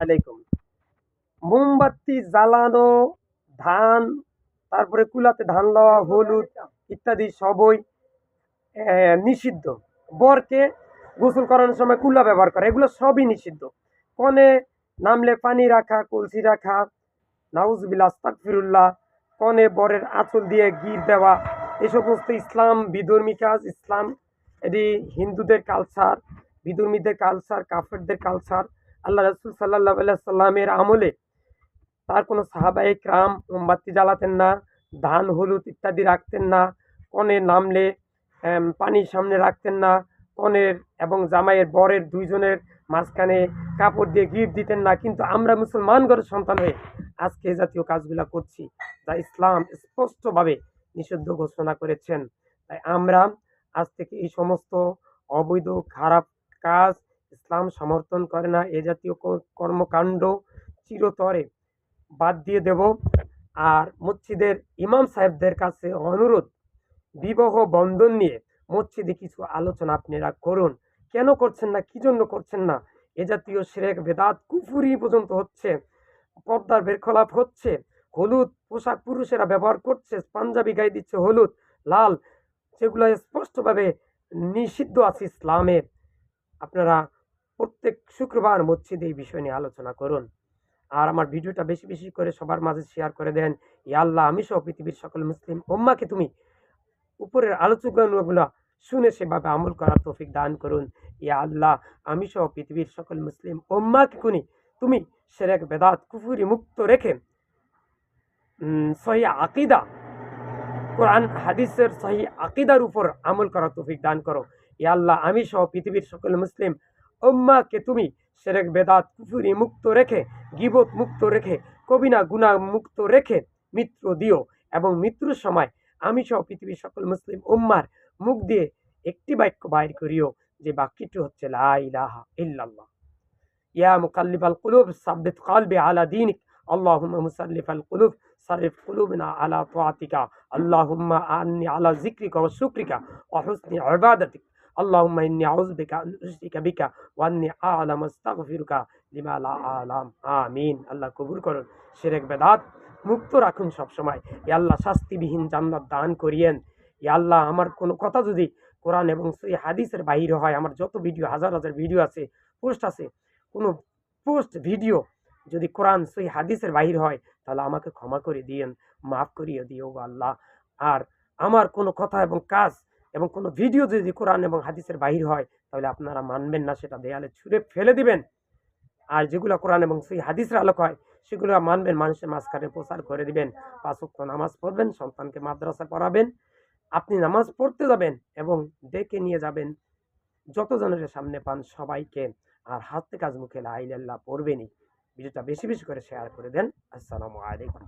আলাইকুম। মোমবাতি জ্বালানো, ধান, তারপরে কুলাতে ধান দেওয়া, হলুদ ইত্যাদি সবই নিষিদ্ধ। বরকে গোসল করানোর সময় কুলা ব্যবহার করা, এগুলো সবই নিষিদ্ধ। কনে নামলে পানি রাখা, কলসি রাখা, নাউজুবিল্লাহ, আস্তাগফিরুল্লাহ, কনে বরের আঁচল দিয়ে গিট দেওয়া, এ সমস্ত ইসলাম বিধর্মী কাজ। ইসলাম এটি হিন্দুদের কালচার, বিধর্মীদের কালচার, কাফেরদের কালচার। আল্লাহ রসুল সাল্লাহ সাল্লামের আমলে তার কোনো সাহাবায়ে কেরাম মোমবাতি জ্বালাতেন না, ধান হলুদ ইত্যাদি রাখতেন না, কনে নামলে পানির সামনে রাখতেন না, কনের এবং জামাইয়ের বরের দুইজনের মাঝখানে কাপড় দিয়ে গিট দিতেন না। কিন্তু আমরা মুসলমান ঘরের সন্তান হয়ে আজকে এ জাতীয় কাজগুলা করছি, যা ইসলাম স্পষ্টভাবে নিষিদ্ধ ঘোষণা করেছেন। তাই আমরা আজ থেকে এই সমস্ত অবৈধ খারাপ কাজ ইসলাম সমর্থন করে না। এ জাতীয় কর্মকাণ্ড চিরতরে বাদ দিয়ে দেব। আর মসজিদের ইমাম সাহেবদের কাছে অনুরোধ, বিবাহ বন্ধন নিয়ে মসজিদে কিছু আলোচনা আপনারা করুন। কেন করছেন না, কি জন্য করছেন না? এ জাতীয় শিরক বেদাত কুফুরি পর্যন্ত হচ্ছে, পর্দার বেরখলাপ হচ্ছে, হলুদ পোশাক পুরুষেরা ব্যবহার করছে, পাঞ্জাবি গায়ে দিচ্ছে হলুদ লাল, সেগুলো স্পষ্টভাবে নিষিদ্ধ আছে ইসলামে। আপনারা প্রত্যেক শুক্রবার মসজিদে এই বিষয় নিয়ে আলোচনা করুন। আর আমার ভিডিওটা বেশি বেশি করে সবার মাঝে শেয়ার করে দেন। ইয়া আল্লাহ, আমি সহ পৃথিবীর সকল মুসলিম উম্মাহকে তুমি উপরের আলোচনাগুলো শুনে সেভাবে আমল করার তৌফিক দান করুন। ইয়া আল্লাহ, আমি সহ পৃথিবীর সকল মুসলিম উম্মাহকে তুমি শিরক বেদাত কুফরি মুক্ত রেখে সহিহ আকীদা, কোরআন হাদিসের সহিহ আকীদার উপর আমল করার তৌফিক দান করো। ইয়া আল্লাহ, আমি সহ পৃথিবীর সকল মুসলিম উম্মাহকে তুমি শিরক বেদাত কুফরি মুক্ত রেখে, গীবত মুক্ত রেখে, কবিনা গুনাহ মুক্ত রেখে মৃত্যু দিও। এবং মৃত্যুর সময় আমি সহ পৃথিবীর সকল মুসলিম উম্মার মুখ দিয়ে একটি বাক্য বাইর করিও, যে বাক্যটি হচ্ছে লা ইলাহা ইল্লাল্লাহ। ইয়া মুকাল্লিবাল কুলুব সাব্বিত কলবি আলা দীনিক, আল্লাহুম্মা মুসাল্লিফাল কুলুব সারিফ কুলুবনা আলা তাআতিকা, আল্লাহুম্মা আন্নি আলা যিকরিকা ওয়া শুকরিকা ওয়া হুসনি ইবাদাতিক, আল্লাহুম্মা ইন্নী আউযু বিকা আন উশরিকা বিকা ওয়া আন্নী আ'লামু আস্তাগফিরুকা লিমা লা আ'লাম। আমিন। আল্লাহ কবুল করুন, শিরক বেদাত মুক্ত রাখুন সব সময়। ইয়া আল্লাহ, শাস্তিবিহীন জান্নাত দান করিয়েন। ইয়া আল্লাহ, আমার কোনো কথা যদি কোরআন এবং সহিহ হাদিসের বাইরে হয়, আমার যত ভিডিও, হাজার হাজার ভিডিও আছে, পোস্ট আছে, কোনো পোস্ট ভিডিও যদি কোরআন সহিহ হাদিসের বাহির হয়, তাহলে আমাকে ক্ষমা করে দিয়েন, মাফ করিয়ে দিও আল্লাহ। আর আমার কোনো কথা এবং কাজ এবং কোনো ভিডিও যদি কোরআন এবং হাদিসের বাহির হয়, তাহলে আপনারা মানবেন না, সেটা দেয়ালে ছুঁড়ে ফেলে দিবেন। আর যেগুলো কোরআন এবং সহিহ হাদিসের আলোক হয়, সেগুলো মানবেন, মানুষের মাঝখানে প্রচার করে দিবেন। ৫ ওয়াক্ত নামাজ পড়বেন, সন্তানকে মাদ্রাসা পড়াবেন, আপনি নামাজ পড়তে যাবেন এবং ডেকে নিয়ে যাবেন যতজনের সামনে পান সবাইকে। আর হাতে কাজ মুখে লা ইলাহা ইল্লাল্লাহ পড়বেনই। ভিডিওটা বেশি বেশি করে শেয়ার করে দেন। আসসালামু আলাইকুম।